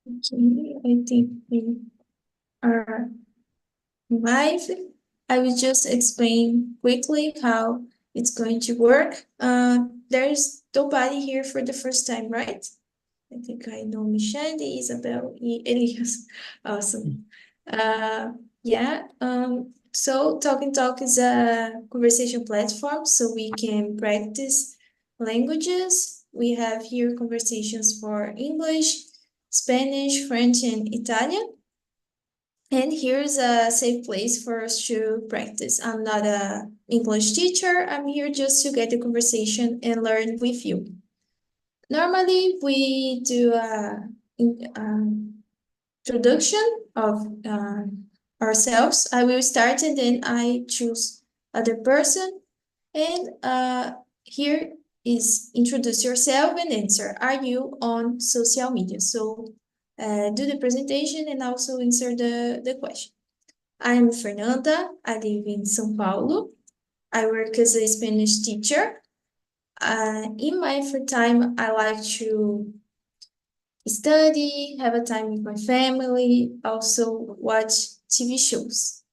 Okay, I think we are live. I will just explain quickly how it's going to work. There's nobody here for the first time, right? I think I know Michelle, Isabel, Elias. Awesome. Yeah. So Talk and Talk is a conversation platform, so we can practice languages. We have here conversations for English, Spanish, French, and Italian. And here's a safe place for us to practice. I'm not a English teacher. I'm here just to get the conversation and learn with you. Normally, we do a introduction of ourselves. I will start and then I choose other person. And here is introduce yourself and answer. Are you on social media? So do the presentation and also answer the question. I'm Fernanda. I live in São Paulo. I work as a Spanish teacher. In my free time, I like to study, have a time with my family, also watch TV shows.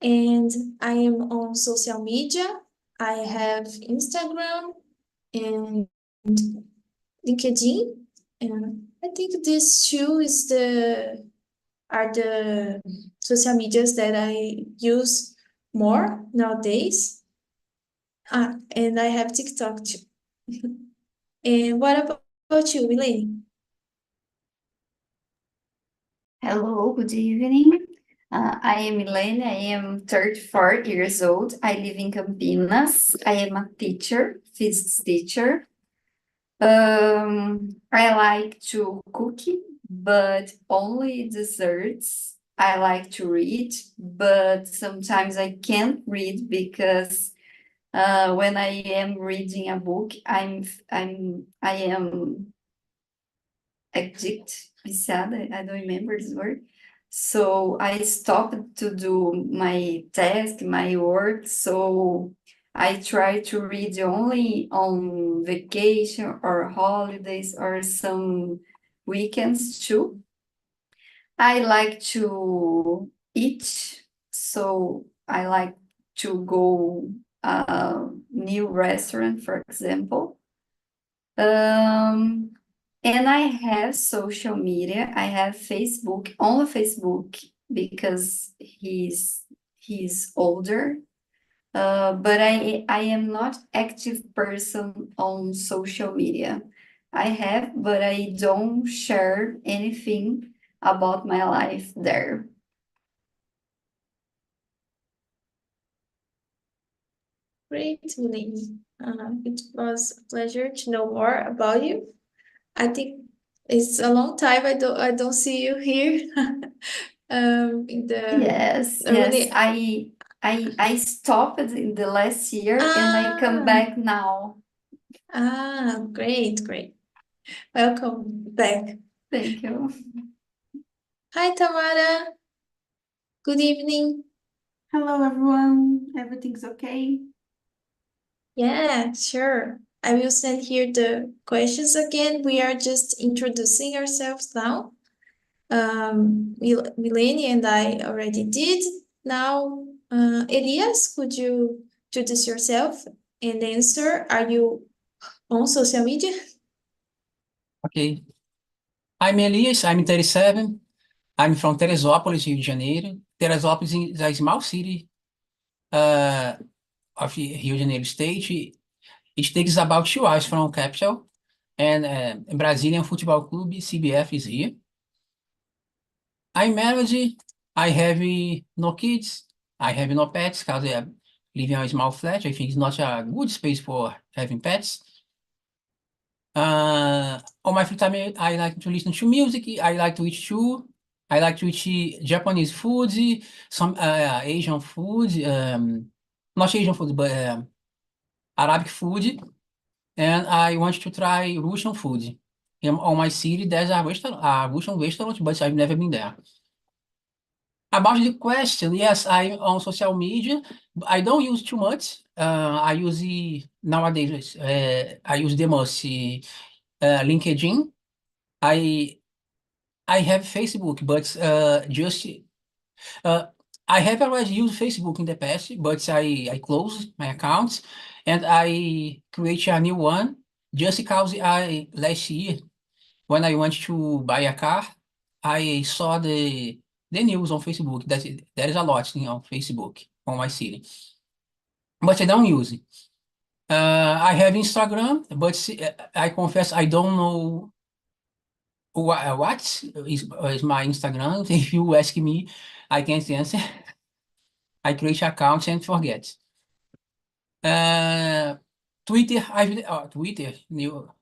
And I am on social media. I have Instagram and LinkedIn. And I think these two are the social medias that I use more nowadays. And I have TikTok too. And what about you, Elaine? Hello, good evening. I am Elaine. I am 34 years old. I live in Campinas. I am a teacher, physics teacher. I like to cook, but only desserts. I like to read, but sometimes I can't read because when I am reading a book, I am addict, viciada, I don't remember this word. So I stopped to do my task, my work. So I try to read only on vacation or holidays or some weekends too. I like to eat, so I like to go a new restaurant, for example. Um, and I have social media. I have Facebook, only Facebook, because he's older. But I am not active person on social media. I have, but I don't share anything about my life there. Great, Elaine. It was a pleasure to know more about you. I think it's a long time I don't see you here. In the Yes, yes. really I stopped in the last year and I come ah back now. great. Welcome back. Thank you. Hi Tamara. Good evening. Hello, everyone. Everything's okay? Yeah, sure. I will send here the questions again. We are just introducing ourselves now. Mileni and I already did. Now, Elias, could you introduce yourself and answer? Are you on social media? Okay. I'm Elias, I'm 37. I'm from Teresópolis, Rio de Janeiro. Teresópolis is a small city of Rio de Janeiro state. It takes about 2 hours from capital. And Brazilian Football Club, CBF, is here. I'm married. I have no kids. I have no pets because I live in a small flat. I think it's not a good space for having pets. On my free time, I like to listen to music. I like to eat too. I like to eat Japanese food, some Asian food, not Asian food, but Arabic food. And I want to try Russian food. On my city, there's a Russian restaurant, but I've never been there. About the question, yes, I'm on social media. I don't use too much. I use nowadays. I use the most LinkedIn. I I have Facebook, but just I have already used Facebook in the past, but I closed my account and I create a new one just because I last year when I went to buy a car, I saw the news on Facebook that there is a lot on Facebook on my city, but I don't use it. I have Instagram, but I confess I don't know what is my Instagram. If you ask me, I can't answer. I create accounts and forget. Uh, Twitter, Twitter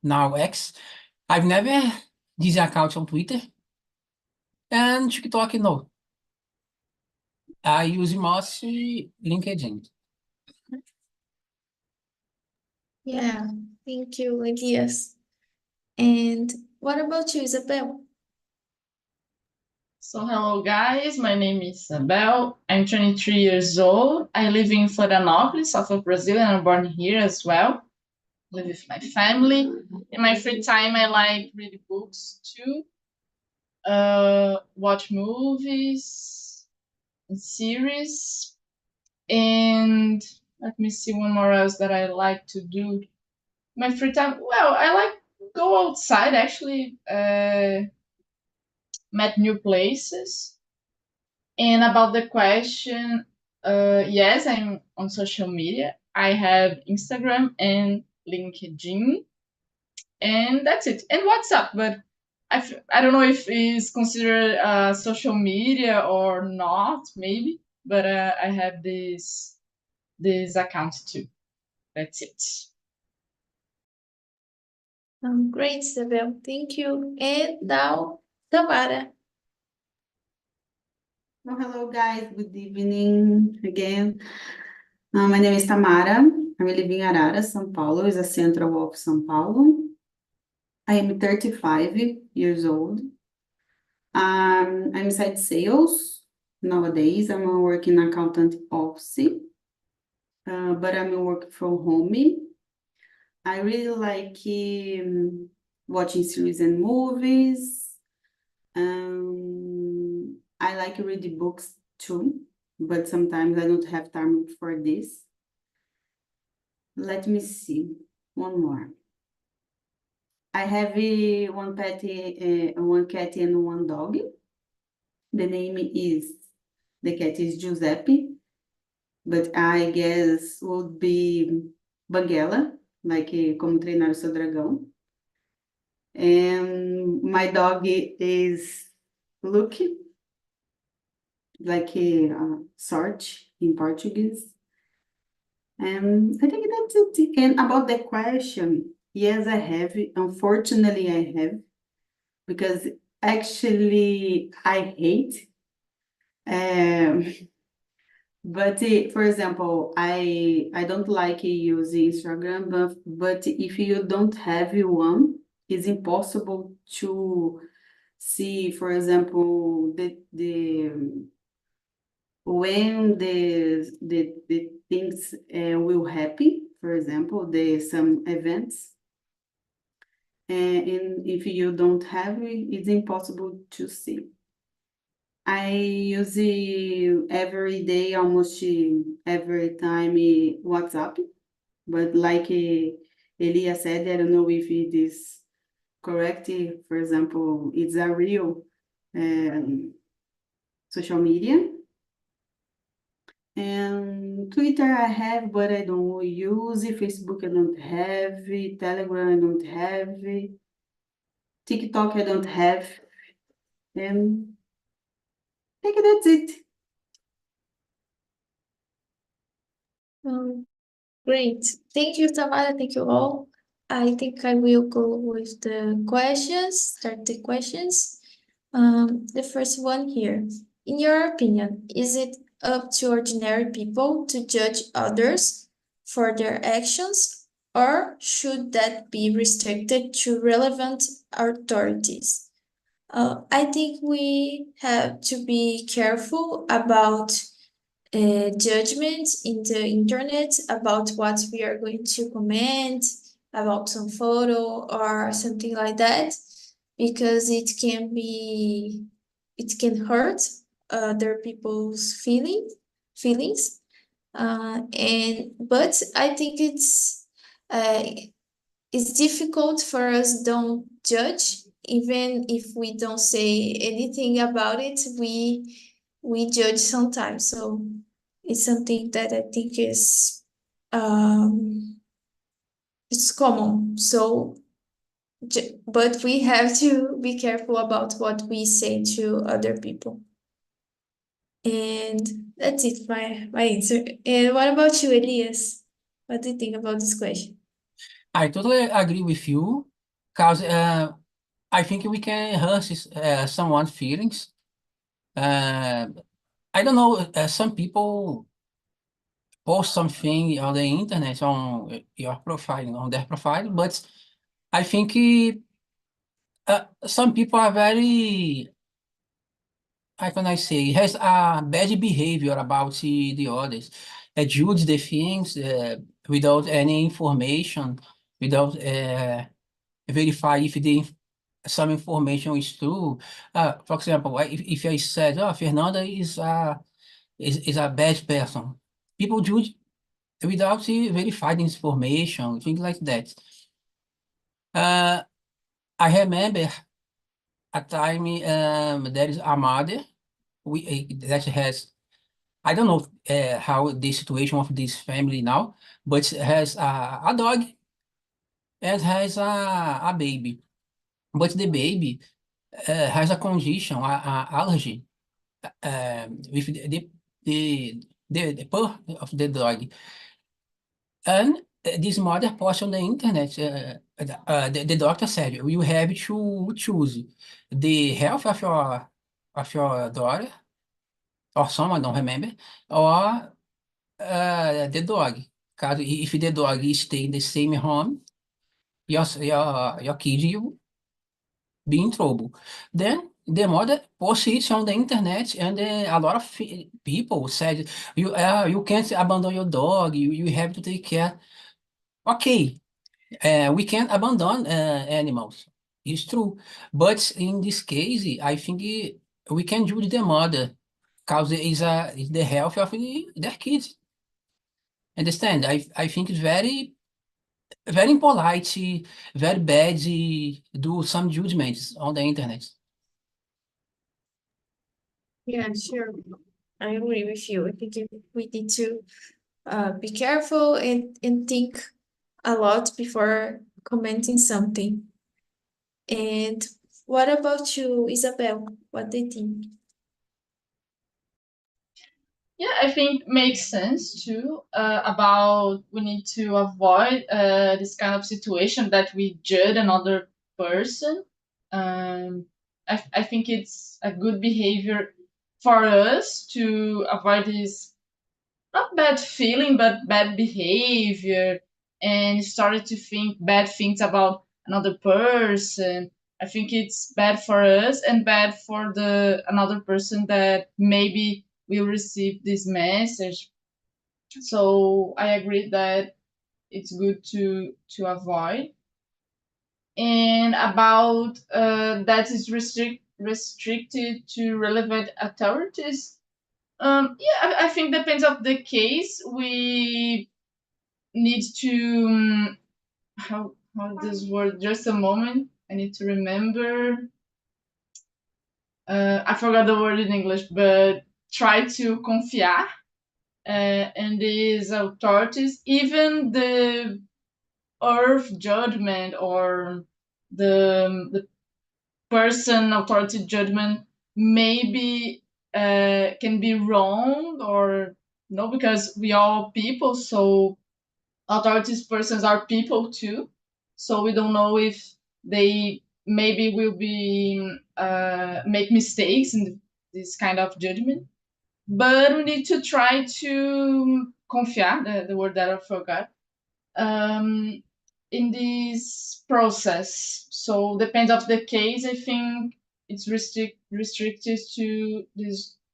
now X. I've never this account on Twitter and TikTok no. I use mostly LinkedIn. Yeah, thank you, Elias. And what about you, Isabel? So hello guys, my name is Isabel. I'm 23 years old. I live in Florianópolis, south of Brazil, and I'm born here as well. Live with my family. In my free time, I like reading books too. Watch movies and series. And let me see one more else that I like to do. My free time, well, I like go outside actually, met new places. And about the question, yes, I'm on social media. I have Instagram and LinkedIn, and that's it. And WhatsApp, but I don't know if it's considered social media or not, maybe. But I have this account too. That's it. Great, Isabel. Thank you. And now, Tamara. Well, hello guys, good evening again. My name is Tamara. I live in Araras, São Paulo, is a central of São Paulo. I am 35 years old. I'm inside sales nowadays. I'm a working accountant office, but I'm working from home. I really like watching series and movies. I like reading books too, but sometimes I don't have time for this. Let me see, one more. I have one cat and one dog. The cat is Giuseppe, but I guess would be Banguela, like Como Treinar o Seu Dragão. And my dog is Luke, like a sort in Portuguese. And I think that's it. And about the question, yes, I have. Unfortunately, I have, because actually I hate. But for example, I don't like using Instagram, but if you don't have one, it's impossible to see, for example, when the things will happen, for example, some events. And if you don't have it, it's impossible to see. I use it every day, almost every time WhatsApp, but like Elia said, I don't know if it is correct. For example, it's a real social media. And Twitter I have, but I don't use it. Facebook I don't have it. Telegram I don't have it. TikTok I don't have. And I think that's it. Great. Thank you, Tamara. Thank you all. I think I will go with the questions, start the questions. The first one here. In your opinion, is it up to ordinary people to judge others for their actions, or should that be restricted to relevant authorities? I think we have to be careful about judgments in the internet about what we are going to comment about some photo or something like that. because it can hurt other people's feelings. But I think it's difficult for us don't judge, even if we don't say anything about it, we judge sometimes. So it's something that I think is it's common. So but we have to be careful about what we say to other people. And that's it, my answer. And what about you, Elias? What do you think about this question? I totally agree with you, because I think we can hurt someone's feelings. Uh, I don't know, some people post something on the internet on your profile, on their profile, but I think some people are very, how can I say, has a bad behavior about the others. Judge the things without any information, without verify if some information is true. For example, if I said, "Oh, Fernanda is a bad person," people judge without verifying information, things like that. Uh, I remember a time there is a mother that has, I don't know how the situation of this family now, but has a dog and has a baby. But the baby has a condition, a allergy with the purr of the dog. And this mother posted on the internet, the doctor said, you have to choose the health of your daughter, or son, I don't remember, or the dog. Because if the dog stay in the same home, your kid will be in trouble. Then the mother posted it on the internet, and a lot of people said, you can't abandon your dog, you have to take care. Okay, we can't abandon animals. It's true. But in this case, I think we can judge the mother because it's the health of their kids. Understand? I think it's very impolite, very bad do some judgments on the internet. Yeah, sure. I agree with you. I think we need to be careful and think a lot before commenting something. And what about you, Isabel? What do you think? Yeah, I think makes sense too. About we need to avoid this kind of situation that we judge another person. I think it's a good behavior for us to avoid this not bad feeling but bad behavior and started to think bad things about another person. I think it's bad for us and bad for the another person that maybe will receive this message. So I agree that it's good to avoid. And about that is restricted to relevant authorities. Yeah, I think depends of the case. We need to how this word? Just a moment. I need to remember. I forgot the word in English, but try to confiar in these authorities, even the earth judgment or the person authority judgment maybe can be wrong or no, because we are people, so authorities persons are people too, so we don't know if they maybe will be make mistakes in this kind of judgment, but we need to try to confiar, the word that I forgot, um, in this process. So depends of the case. I think it's restricted to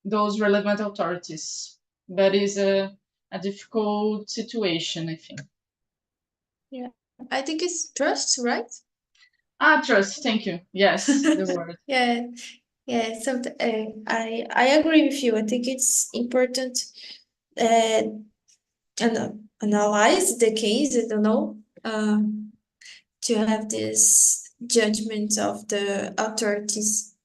those relevant authorities. That is a difficult situation, I think. Yeah, I think it's trust, right? Trust. Thank you. Yes, the word. Yeah, yeah. So I agree with you. I think it's important uh, analyze the case. I don't know. To have this judgment of the authorities.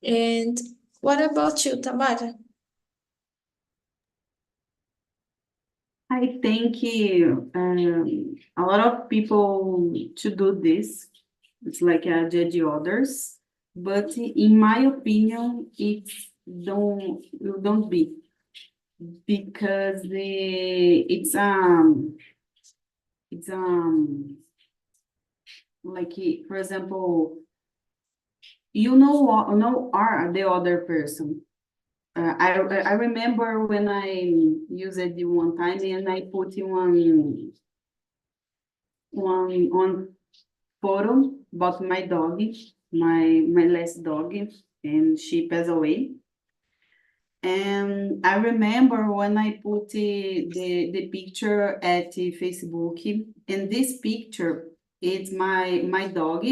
And what about you, Tamara? I think a lot of people to do this. It's like judge others, but in my opinion, you don't be because it's like for example, are the other person. I remember when I used it one time and I put in one photo about my dog, my last dog, and she passed away. And I remember when I put the picture at the Facebook, and this picture is my dog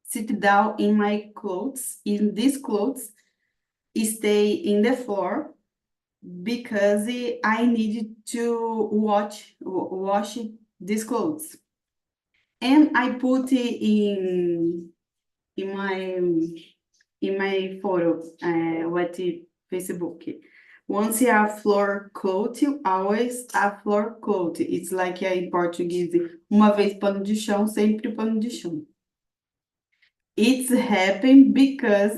sit down in my clothes, in these clothes, stay in the floor because I needed to wash these clothes. And I put it in my photo, what the Facebook. Once you have floor coat, always a floor coat. It's like in Portuguese, uma vez pano de chão, sempre pano de chão. It's happened because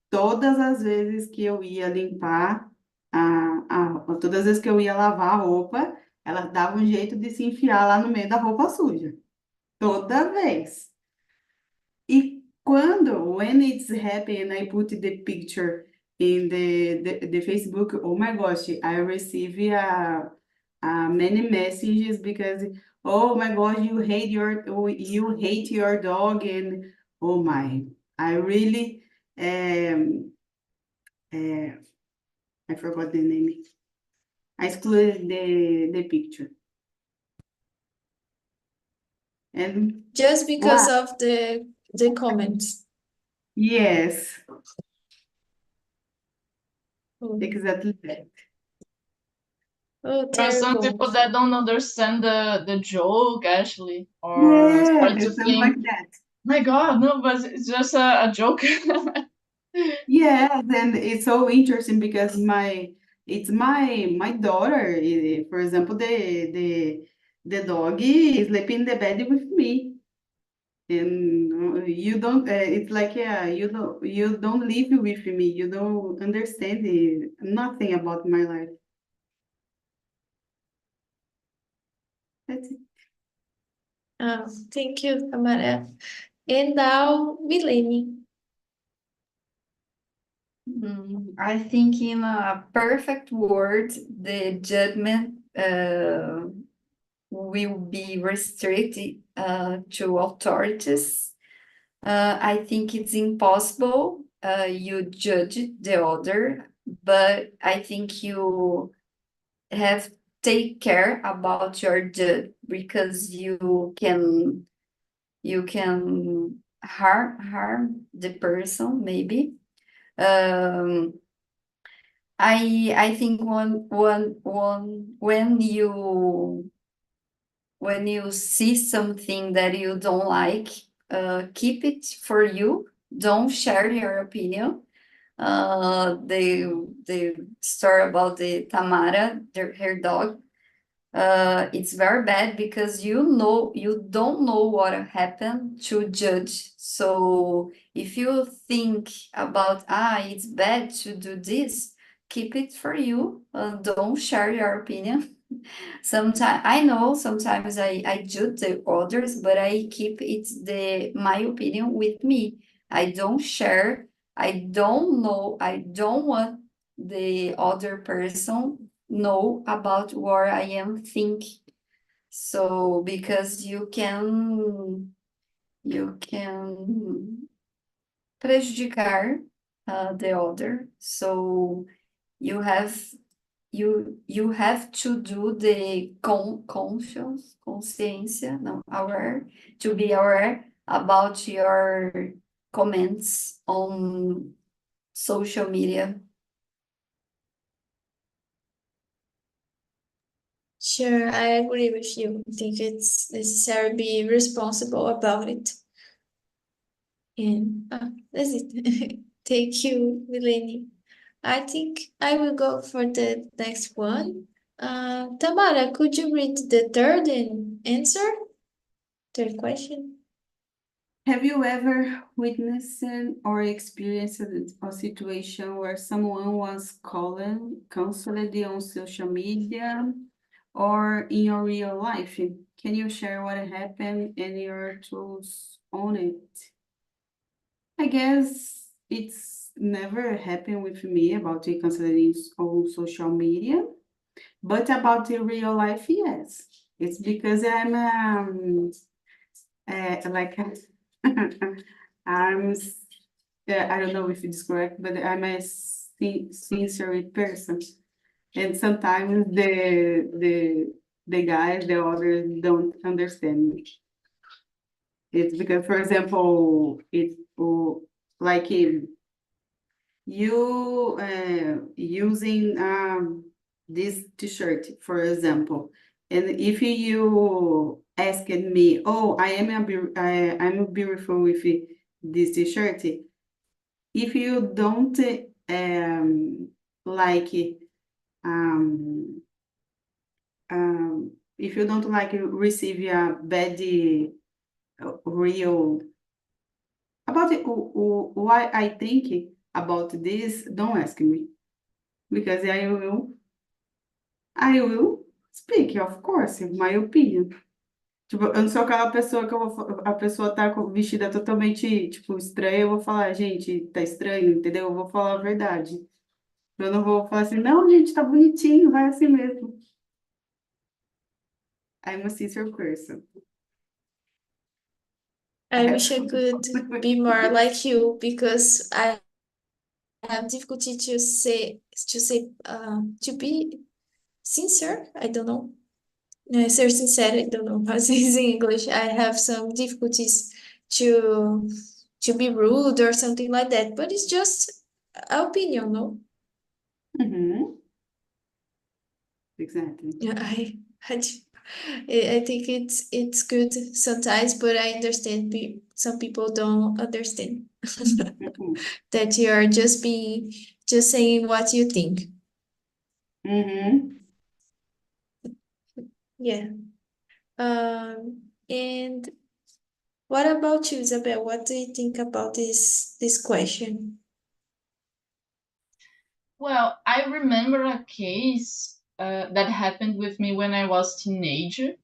todas as vezes que eu ia limpar, todas as vezes que eu ia lavar a roupa, ela dava um jeito de se enfiar lá no meio da roupa suja. Toda vez. E when it's happened, I put the picture in the Facebook, oh my gosh, I receive many messages because, oh my gosh, you hate your dog, and oh my, I really, I forgot the name. I excluded the picture. And Just because wow, of the comments. yes, Oh, exactly that. oh, There are some terrible. people that don't understand the joke actually, or Yeah, start to it sounds think, like that. my God, no, but it's just a joke. Yes, and it's so interesting because it's my daughter. For example, the doggy is sleeping in the bed with me, and you don't. It's like you don't live with me. You don't understand nothing about my life. That's it. Thank you, Tamara. And now, Milene. I think in a perfect word, the judgment will be restricted to authorities. I think it's impossible you judge the other, but I think you have take care about your judge because you can harm the person maybe. I think when you see something that you don't like, keep it for you. Don't share your opinion. The story about the Tamara, her dog, it's very bad because you don't know what happened to judge. So if you think about it's bad to do this, keep it for you. Don't share your opinion. Sometimes I know sometimes I judge the others, but I keep my opinion with me. I don't share. I don't know. I don't want the other person know about what I am thinking. So because you can prejudicar the other. So you have you have to do the consciência, no, aware, to be aware about your comments on social media. Sure, I agree with you. I think it's necessary to be responsible about it. And that's it. Thank you, Milene. I think I will go for the next one. Tamara, could you read the third and answer? Third question. Have you ever witnessed or experienced a situation where someone was counseled on social media or in your real life? Can you share what happened and your tools on it? I guess it's never happened with me about the counseling on social media, but about the real life, yes. It's because I'm like I'm I don't know if it's correct, but I'm a sincere person, and sometimes the guys, the others don't understand me. It's because, for example, it's like you using this t-shirt, for example, and if you asked me, oh, I'm beautiful with this t-shirt. If you don't like um, if you don't like receive a bad real about it, why I think about this, don't ask me, because I will speak, of course, my opinion. Tipo, eu não sou aquela pessoa que a pessoa tá vestida totalmente, tipo, estranha, eu vou falar, gente, tá estranho, entendeu? Eu vou falar a verdade. Eu não vou falar assim, não, gente, tá bonitinho, vai assim mesmo. I'm a sincere person. I wish I could be more like you because I have difficulty to be sincere. I don't know. Ser sincero, I don't know how to say this in English. I have some difficulties to be rude or something like that, but it's just opinion, no? Mhm. Exactly. Yeah, I think it's good sometimes, but I understand some people don't understand Mhm. that you're just saying what you think. Mhm. Yeah. And what about you, Isabel? What do you think about this question? Well, I remember a case that happened with me when I was teenager.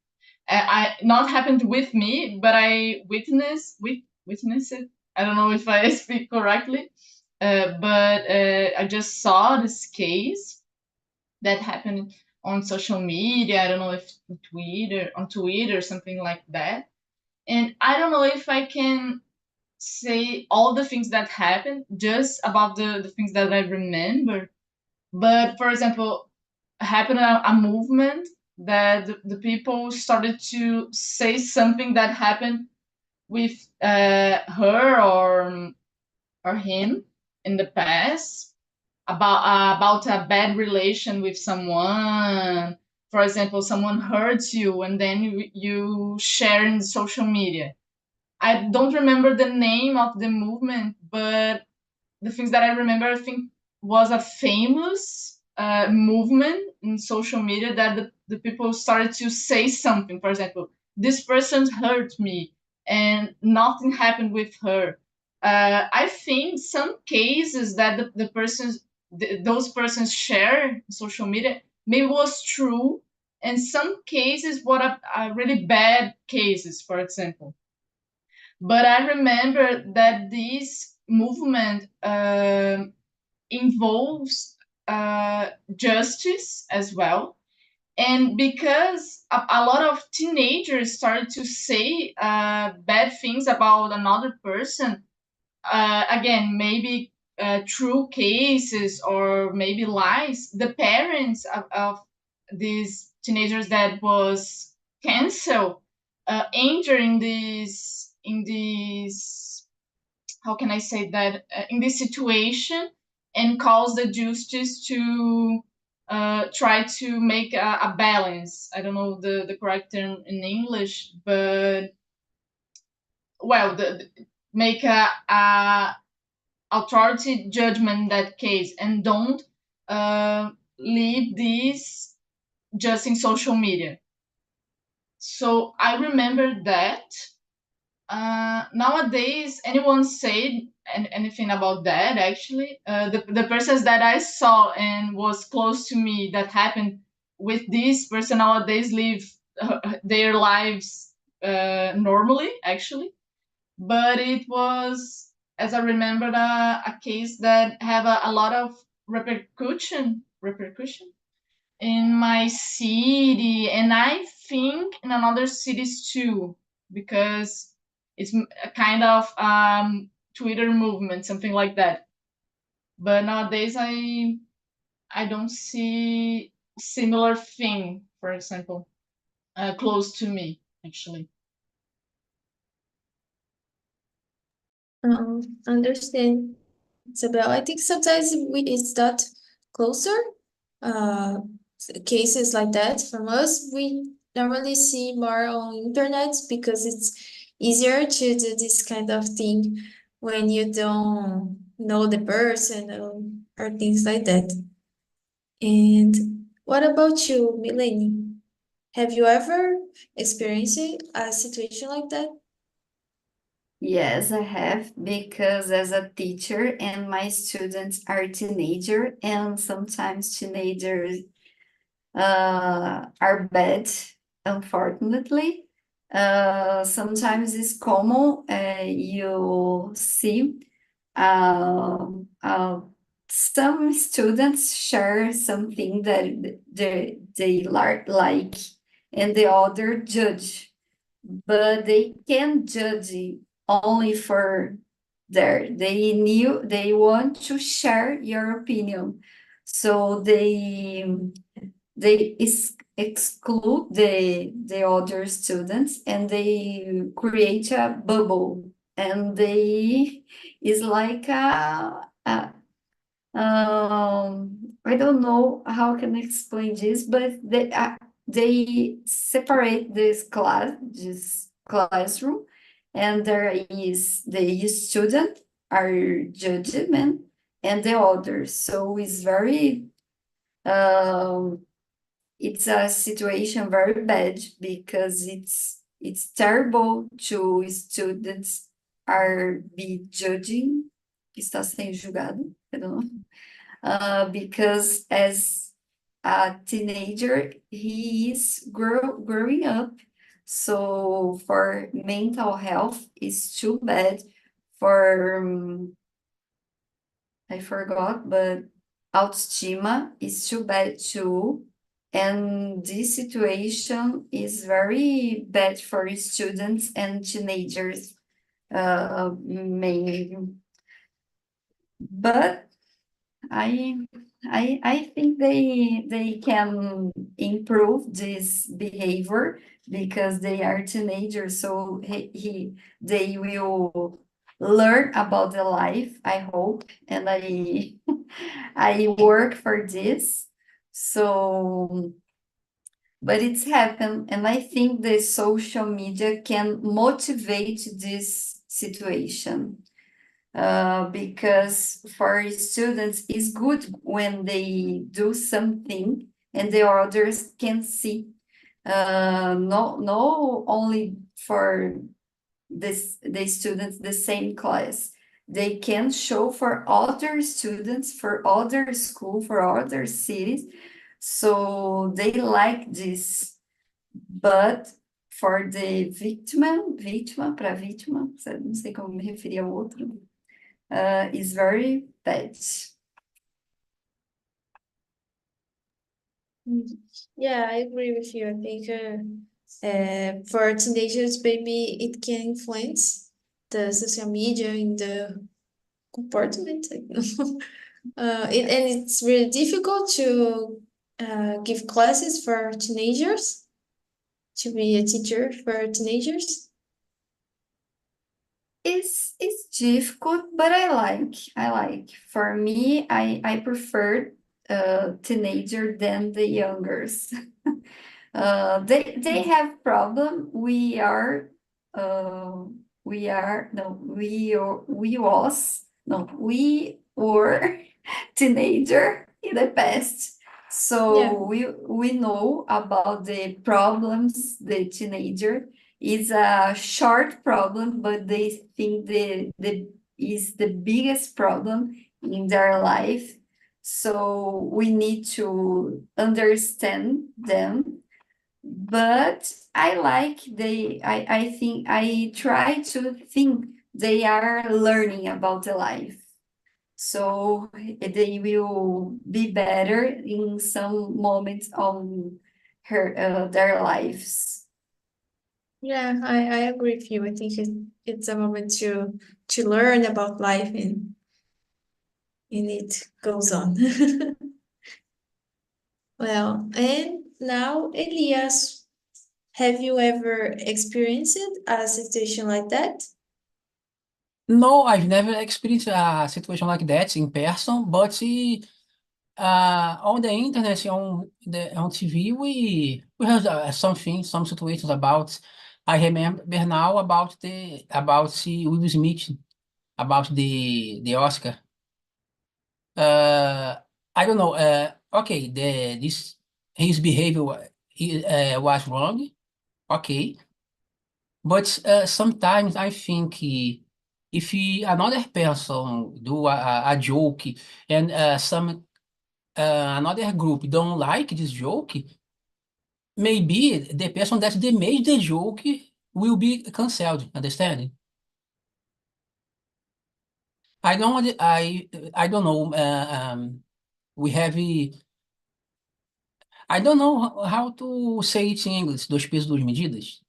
I not happened with me, but I witnessed it. I don't know if I speak correctly, but I just saw this case that happened on social media. I don't know if on Twitter, something like that. And I don't know if I can say all the things that happened, just about the things that I remember. But for example, happened a movement that the people started to say something that happened with her or him in the past about a bad relation with someone. For example, someone hurts you and then you share in social media. I don't remember the name of the movement, but the things that I remember, I think, was a famous movement in social media that the people started to say something. For example, this person hurt me and nothing happened with her. I think some cases that the persons, those persons share in social media maybe was true, and some cases what are really bad cases, for example. But I remember that this movement involves justice as well. And because a lot of teenagers started to say bad things about another person, again, maybe true cases or maybe lies, the parents of these teenagers that was canceled, entering this in this, how can I say that, in this situation, and calls the justice to try to make a balance. I don't know the correct term in English, but well, make a authority judgment that case, and don't leave this just in social media. So I remember that. Nowadays, anyone say anything about that? Actually, the persons that I saw and was close to me that happened with this person nowadays live their lives normally, actually. But it was, as I remember, a case that have a lot of repercussion in my city, and I think in another cities too, because it's a kind of Twitter movement, something like that. But nowadays, I don't see similar thing, for example, close to me, actually. Understand, Isabel. I think sometimes it's not closer. Uh, Cases like that from us, we normally see more on internet because it's easier to do this kind of thing when you don't know the person or things like that. And what about you, Mileni? Have you ever experienced a situation like that? Yes, I have, because as a teacher and my students are teenager, and sometimes teenagers are bad, unfortunately. Sometimes it's common, you see some students share something that they like, and the other judge, but they can judge it only for they want to share your opinion, so they exclude the other students, and they create a bubble, and they is like I don't know how can I explain this, but they separate this classroom, and there is the student are judgment and the others. So it's very it's a situation very bad, because it's terrible to students are be judging, está sendo julgado, I don't know, because as a teenager he is growing up, so for mental health is too bad, for I forgot, but autoestima is too bad too. And this situation is very bad for students and teenagers, mainly. But I think they can improve this behavior, because they are teenagers, so they will learn about the life, I hope, and I work for this. So, but it's happened, and I think the social media can motivate this situation, because for students it's good when they do something and the others can see, no only for the students the same class, they can show for other students, for other school, for other cities, so they like this. But for the para vítima, não sei como me referir ao outro, is very bad. Yeah, I agree with you. I think for teenagers, maybe it can influence the social media in the comportment. I don't know. And it's really difficult to give classes for teenagers, to be a teacher for teenagers. It's difficult, but I like. For me, I prefer teenager than the youngers. They have problem. We were teenager in the past. Yeah. So we know about the problems the teenager is a short problem, but they think the is the biggest problem in their life. So we need to understand them. But I think I try to think they are learning about the life. So they will be better in some moments on their lives. Yeah, I agree with you. I think it's a moment to learn about life and it goes on. Well, and now, Elias, have you ever experienced a situation like that? No, I've never experienced a situation like that in person, but on the internet, on TV, we heard some situations about. I remember now about Will Smith, about the Oscar. Uh, I don't know. Okay, his behavior was wrong. Okay, but sometimes I think if another person do a joke and some another group don't like this joke, maybe the person that they made the joke will be cancelled. Understand? I don't know. We have. I don't know how to say it in English. Dois pesos, duas medidas.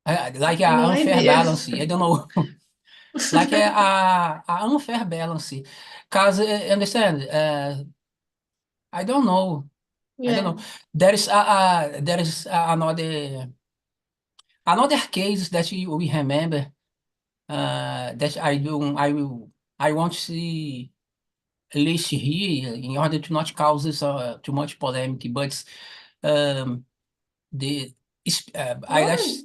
Like a No unfair idea. balance. I don't know. Like a unfair balance. Cause understand? I don't know. I don't Yeah. know. There is another case that we remember. That I want to see list here in order to not cause this, too much polemic. But um, the I Why? guess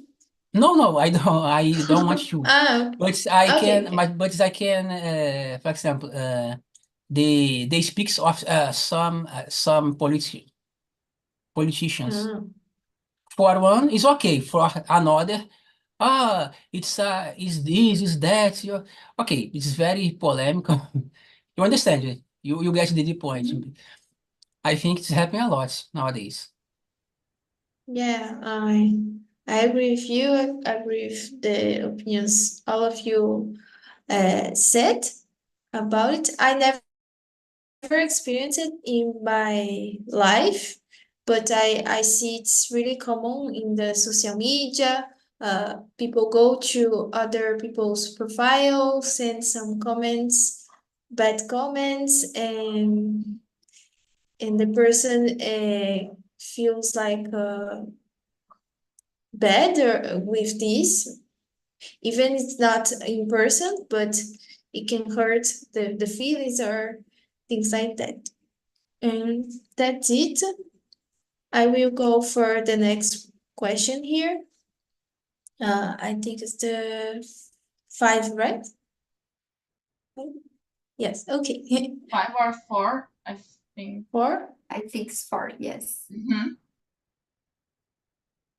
no, I don't want to. Ah, But I okay, can, okay. but I can, for example, they speaks of some politicians. Ah, For one, is okay. For another, is this, is that. Okay, it's very polemical. You understand? You get the point. mhm. I think it's happening a lot nowadays. Yeah, I agree with you. I agree with the opinions all of you said about it. I never experienced it in my life, but I see it's really common in the social media. People go to other people's profiles, send some comments, bad comments, and the person feels like bad with this, even it's not in person, but it can hurt the feelings or things like that. And that's it. I will go for the next question here. I think it's the 5, right? Yes, okay. 5 or 4, I think. 4. I think sport, yes.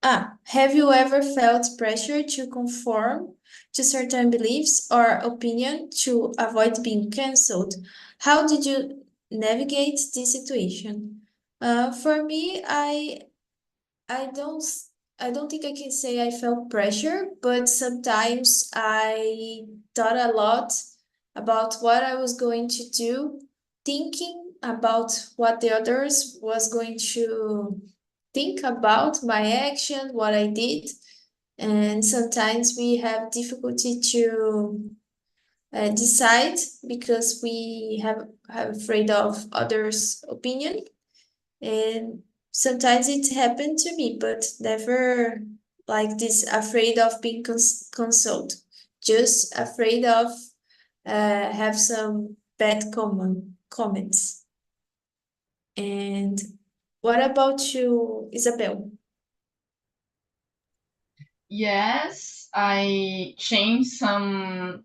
Have you ever felt pressure to conform to certain beliefs or opinion to avoid being cancelled? How did you navigate this situation? For me, I don't s- I don't think I can say I felt pressure, but sometimes I thought a lot about what I was going to do, thinking about what the others was going to think about my action, what I did. And sometimes we have difficulty to decide because we have afraid of others' opinion. And sometimes it happened to me, but never like this afraid of being consoled, just afraid of have some bad comments. And what about you, Isabel? Yes, I change some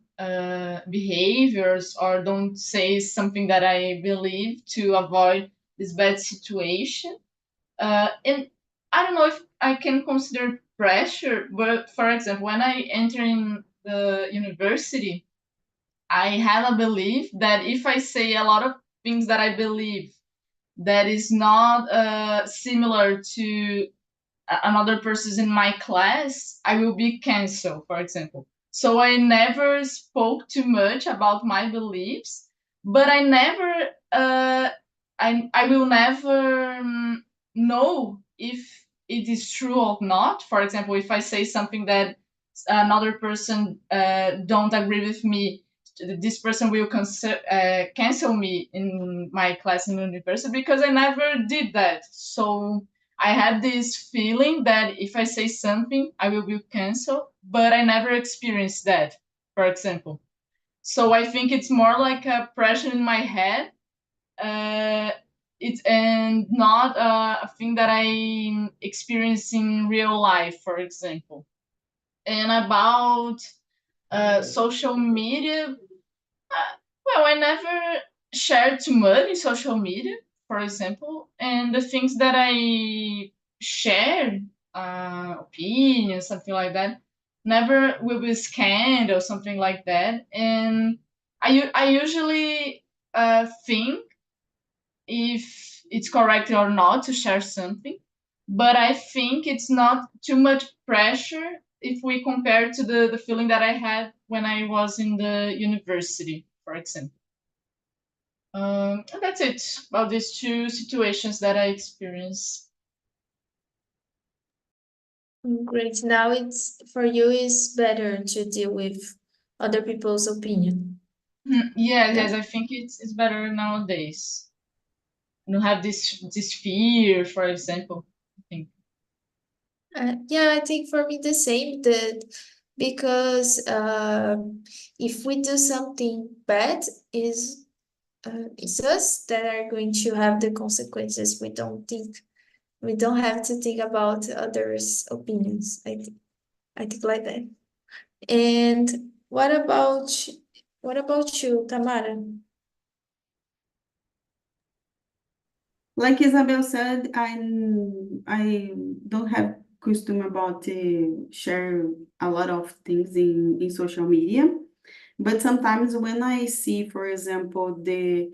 behaviors or don't say something that I believe to avoid this bad situation. And I don't know if I can consider pressure, but for example, when I enter in the university, I had a belief that if I say a lot of things that I believe that is not similar to another person in my class, I will be canceled, for example. So I never spoke too much about my beliefs, but I will never know if it is true or not. For example, if I say something that another person don't agree with me, this person will cancel me in my class in university because I never did that. So I had this feeling that if I say something, I will be canceled, but I never experienced that, for example. So I think it's more like a pressure in my head. It's and not a thing that I experience in real life, for example. And about social media, well, I never shared too much in social media, for example, and the things that I shared, opinions, something like that, never will be scanned or something like that. And I usually think if it's correct or not to share something, but I think it's not too much pressure if we compare to the feeling that I had when I was in the university, for example. And that's it about these two situations that I experienced. Great. Now it's for you is better to deal with other people's opinion. Yes, I think it's better nowadays. You don't have this fear, for example. I think. Yeah, I think for me the same that because if we do something bad, it's us that are going to have the consequences. We don't have to think about others' opinions. I think like that. And what about you, Tamara? Like Isabel said, I don't have custom about share a lot of things in social media, but sometimes when I see, for example, the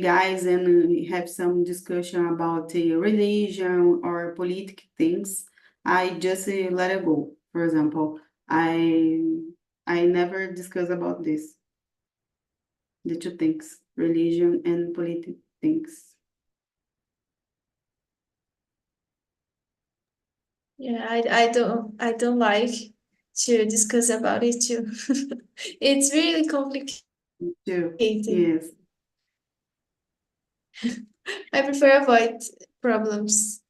guys and have some discussion about religion or political things, I just let it go. For example, I never discuss about this, the two things, religion and political things. Yeah, I don't like to discuss about it too. It's really complicated. Too. Yes. I prefer avoid problems.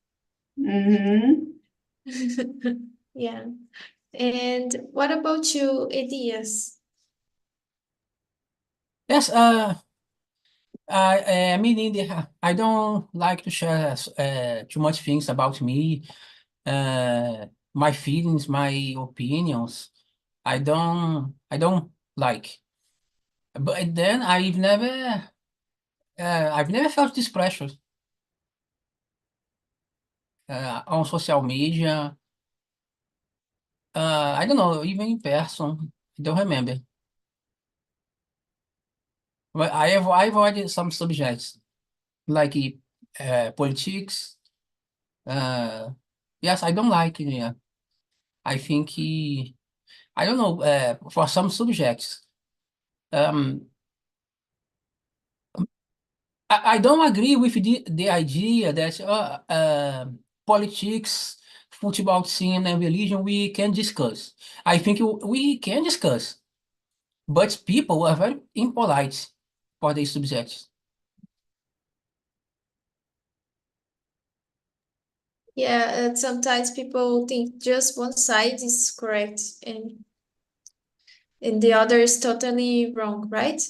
Mm-hmm. Yeah. And what about you, Elias? Yes, me neither. I don't like to share too much things about me, my feelings, my opinions. I don't like. But then I've never felt this pressure on social media. I don't know, even in person. I don't remember. But I avoided some subjects like politics. Uh, yes, I don't like it. Yeah. I think I don't know, for some subjects. Um, I don't agree with the idea that politics, football scene, and religion we can discuss. I think we can discuss, but people are very impolite for these subjects. Yeah, sometimes people think just one side is correct and the other is totally wrong, right?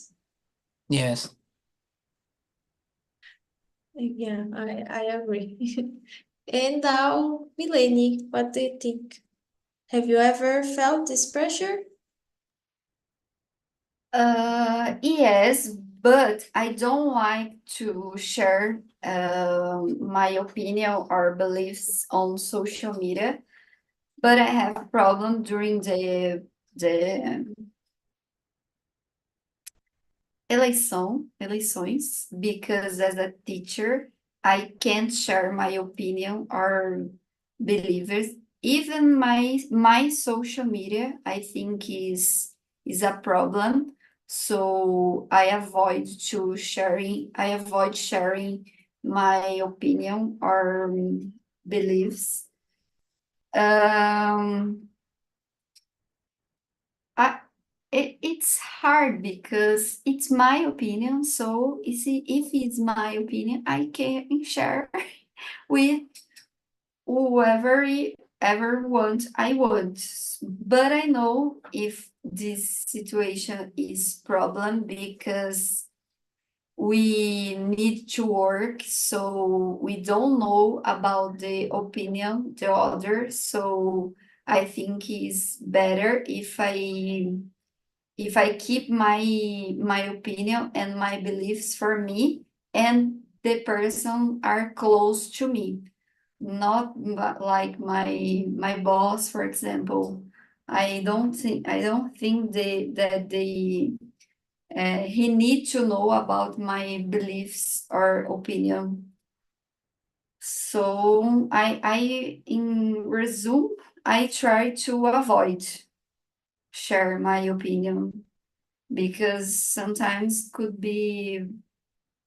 Yes. Yeah, I agree. And now, Mileni, what do you think? Have you ever felt this pressure? Yes, but I don't like to share my opinion or beliefs on social media. But I have a problem during the eleições, because as a teacher, I can't share my opinion or beliefs. Even my social media, I think is a problem. So I avoid sharing my opinion or beliefs. Um, I, it's hard because it's my opinion. So if it's my opinion, I can share with whoever ever want I want. But I know if this situation is problem because we need to work, so we don't know about the opinion the other. So I think it's better if I keep my opinion and my beliefs for me, and the person are close to me, not like my boss, for example. I don't think that they he need to know about my beliefs or opinion. So I in resume, I try to avoid share my opinion because sometimes could be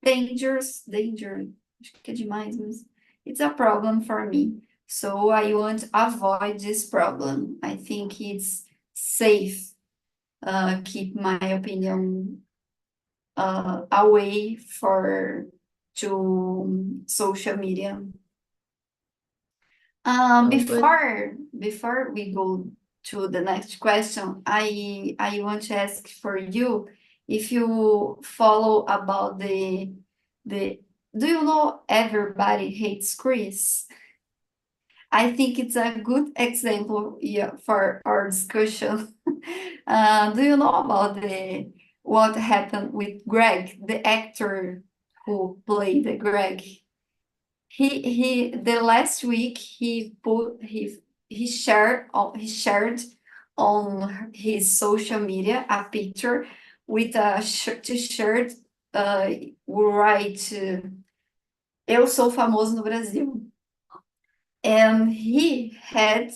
danger, acho que é demais, mas it's a problem for me. So I want to avoid this problem. I think it's safe, keep my opinion away to social media. Oh, but Before we go to the next question, I want to ask for you if you follow about the do you know Everybody Hates Chris? I think it's a good example, yeah, for our discussion. Do you know about the what happened with Greg, the actor who played the Greg? He the last week he shared on his social media a picture with a t-shirt, right, eu sou famoso no Brasil, and he had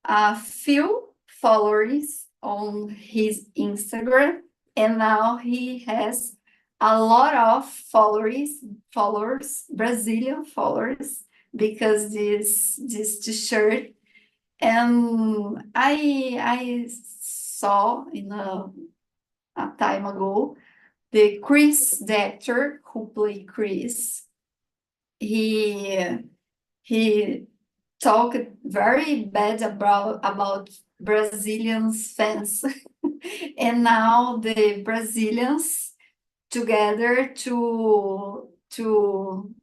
a few followers on his Instagram, and now he has a lot of followers, Brazilian followers, because this t-shirt. And I saw in a time ago the Chris, the actor who played Chris. He talked very bad about Brazilians fans, and now the Brazilians together to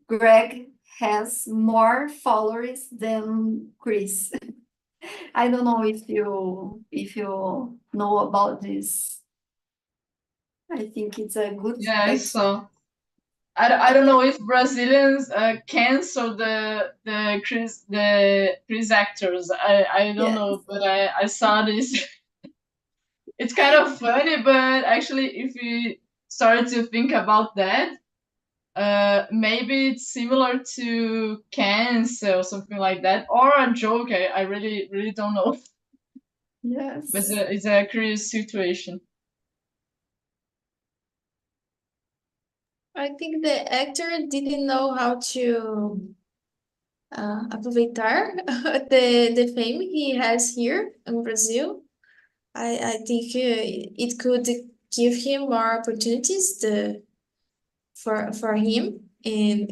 Greg has more followers than Chris. I don't know if you know about this. I think it's a good Yes, so I don't know if Brazilians cancel the Chris actors. I don't Yes. know, but I saw this. It's kind of funny, but actually, if we start to think about that, maybe it's similar to cancel, something like that, or a joke. I really don't know, but Yes. it's a curious situation. I think the actor didn't know how to aproveitar the fame he has here in Brazil. I think it could give him more opportunities for him, and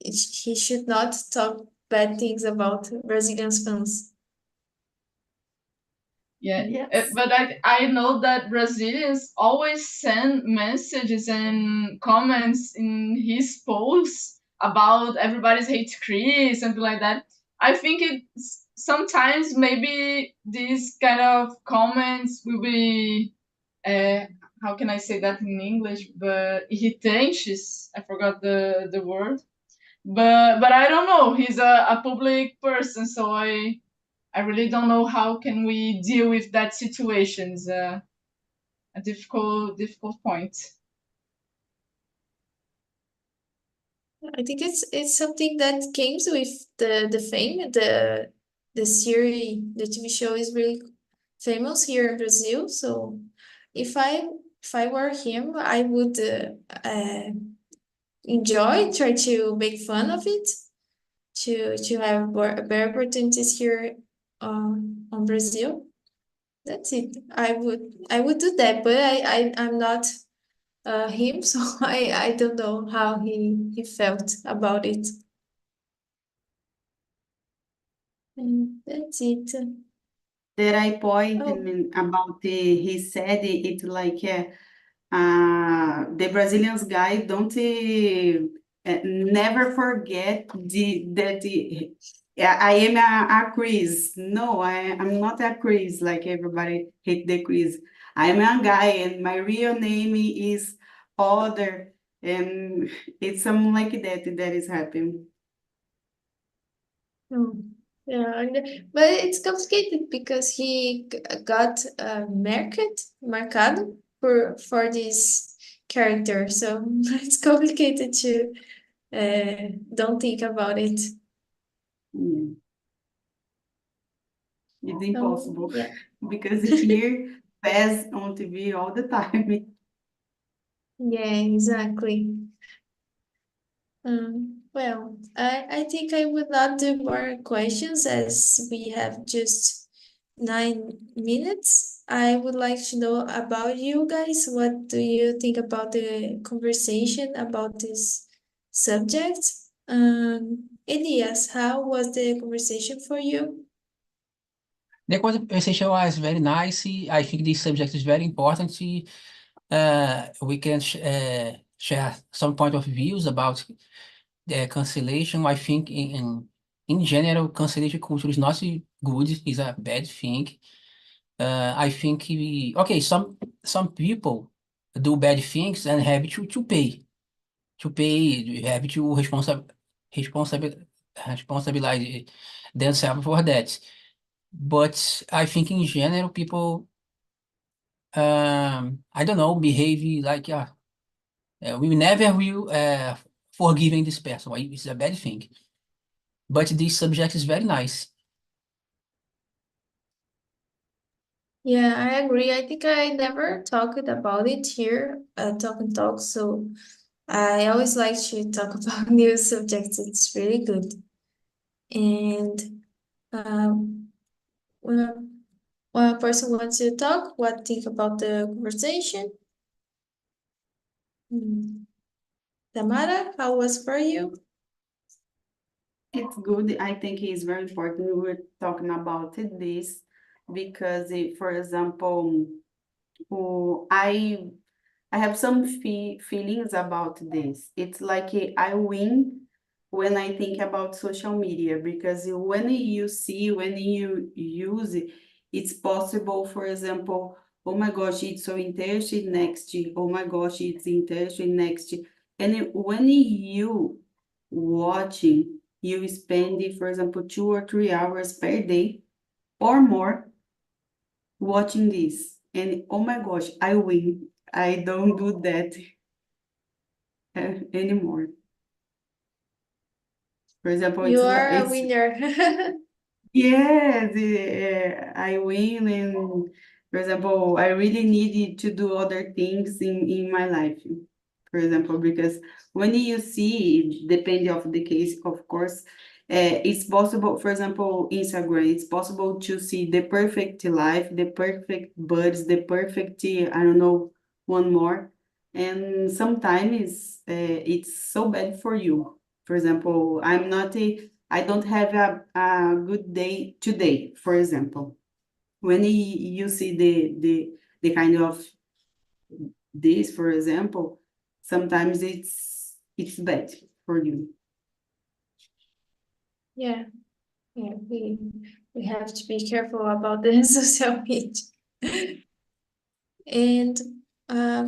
he should not talk bad things about Brazilian fans. Yeah, Yes. but I know that Brazilians always send messages and comments in his posts about everybody's hate Chris, something like that. I think it's sometimes maybe these kind of comments will be how can I say that in English? But irritantes. I forgot the word. But I don't know. He's a public person, so I really don't know how can we deal with that situation. It's a difficult point. I think it's something that came with the fame. The series, the TV show is really famous here in Brazil. So if I were him, I would enjoy, try to make fun of it, to have better opportunities here on Brazil. That's it. I would do that, but I'm not him, so I don't know how he felt about it. And that's it. That I point Oh, about he said it's like the Brazilians guy don't never forget I am a Chris. No, I'm not a Chris like everybody hate the Chris. I'm a guy and my real name is other, and it's something like that is happening. oh. Yeah, but it's complicated because he got marcado for this character, so it's complicated to don't think about it. Yeah. It's So impossible yeah. because here pass on TV all the time. Yeah, exactly. Well, I think I would not do more questions as we have just 9 minutes. I would like to know about you guys. What do you think about the conversation about this subject? Elias, how was the conversation for you? The conversation was very nice. I think this subject is very important. We can share some point of views about the cancellation. I think in general, cancellation culture is not good. It's a bad thing. I think okay, some people do bad things and have to pay, have to responsible responsibilize themselves for that. But I think in general, people, I don't know, behave like, we never will forgiving this person. It's a bad thing. But this subject is very nice. Yeah, I agree. I think I never talked about it here at Talk and Talk, so I always like to talk about new subjects. It's really good. And when one person wants to talk, what think about the conversation? Tamara, how was for you? It's good. I think it's very important we're talking about this because, for example, I have some feelings about this. It's like I win when I think about social media because when you see, when you use it, it's possible, for example, oh my gosh, it's so interesting next. Oh my gosh, it's interesting next. And when you watching, you spend, for example, 2 or 3 hours per day or more watching this. And oh my gosh, I win. I don't do that anymore. For example, You it's are a it's winner. yeah, I win, and for example, I really needed to do other things in my life. For example, because when you see, depending of the case, of course, it's possible. For example, Instagram, it's possible to see the perfect life, the perfect buds, the perfect, I don't know, one more, and sometimes it's so bad for you. For example, I'm not I don't have a good day today, for example. When you see the kind of this, for example, sometimes it's bad for you. Yeah, yeah, we have to be careful about the social media. And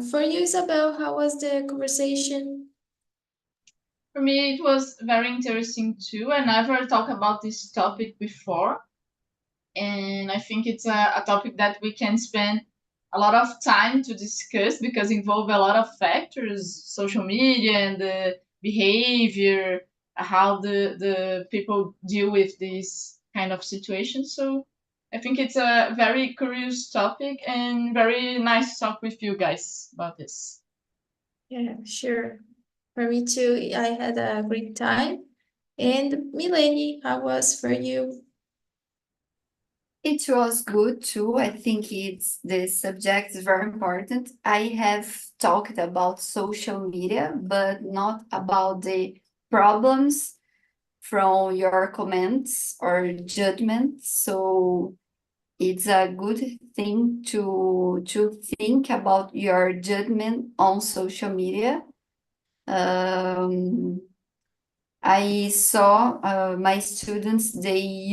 for you, Isabel, how was the conversation? For me, it was very interesting too. I never talked about this topic before. And I think it's a topic that we can spend a lot of time to discuss because involve a lot of factors, social media and the behavior, how the people deal with this kind of situation. So I think it's a very curious topic and very nice to talk with you guys about this. Yeah, sure. For me too, I had a great time. And Mileni, how was for you? It was good too. I think the subject is very important. I have talked about social media, but not about the problems from your comments or judgments. So it's a good thing to think about your judgment on social media. I saw my students, they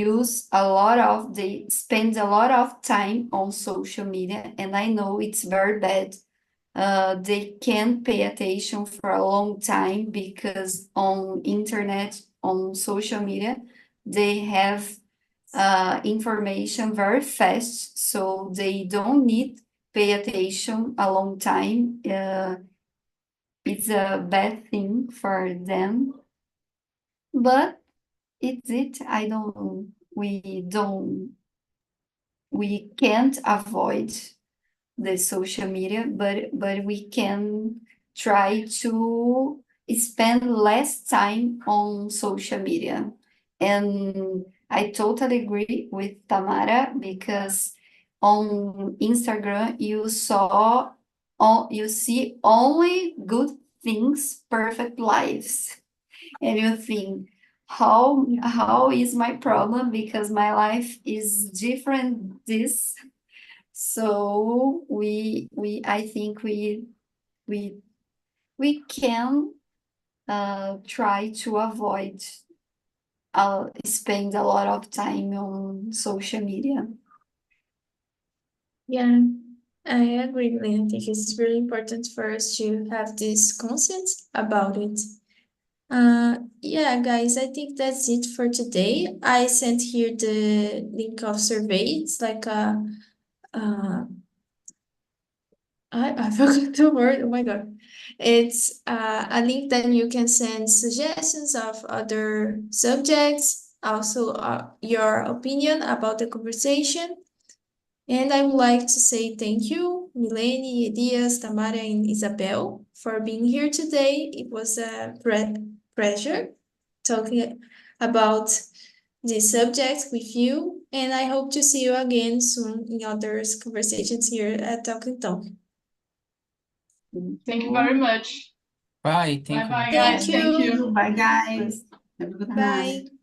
spend a lot of time on social media, and I know it's very bad. They can't pay attention for a long time because on internet, on social media, they have information very fast, so they don't need pay attention a long time. It's a bad thing for them, but it's it. We can't avoid the social media, but we can try to spend less time on social media. And I totally agree with Tamara because on Instagram you see only good things, perfect lives, and you think how is my problem because my life is different this. So I think we can try to avoid spend a lot of time on social media. Yeah, I agree, Mileni. I think it's really important for us to have this conscience about it. Yeah, guys, I think that's it for today. I sent here the link of survey. It's like uh, I forgot the word. Oh my God. It's a link that you can send suggestions of other subjects, also your opinion about the conversation. And I would like to say thank you, Mileni, Elias, Tamara, and Isabel, for being here today. It was a pleasure talking about this subject with you, and I hope to see you again soon in other conversations here at Talking Talk. Thank you very much. Bye, thank Bye you. bye, guys. Thank Thank you. you. Bye, guys. Have a good night. Bye.